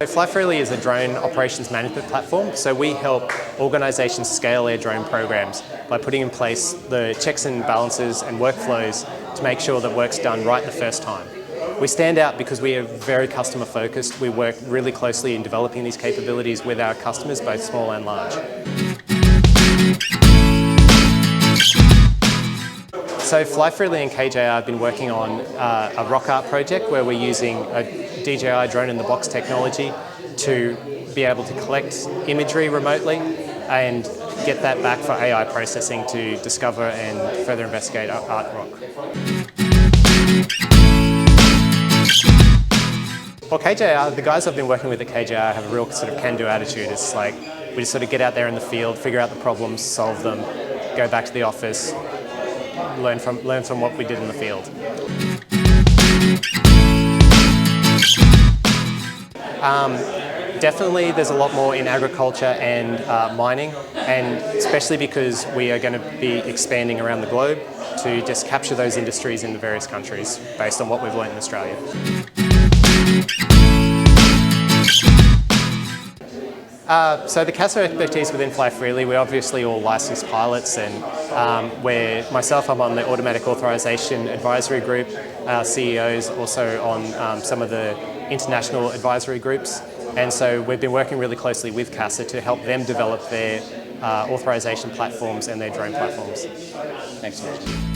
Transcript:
FlyFreely is a drone operations management platform, so we help organisations scale their drone programs by putting in place the checks and balances and workflows to make sure that work's done right the first time. We stand out because we are very customer focused. We work really closely in developing these capabilities with our customers, both small and large. So FlyFreely and KJR have been working on a rock art project where we're using a DJI drone-in-the-box technology to be able to collect imagery remotely and get that back for AI processing to discover and further investigate art rock. Well, KJR, the guys I've been working with at KJR have a real sort of can-do attitude. It's like we just sort of get out there in the field, figure out the problems, solve them, go back to the office, learn from what we did in the field. Definitely there's a lot more in agriculture and mining, and especially because we are going to be expanding around the globe to just capture those industries in the various countries based on what we've learned in Australia. So the CASO expertise within FlyFreely, we're obviously all licensed pilots, and myself, I'm on the Automatic Authorization Advisory Group. Our CEO's also on some of the international advisory groups, and so we've been working really closely with CASO to help them develop their authorization platforms and their drone platforms. Thanks so much.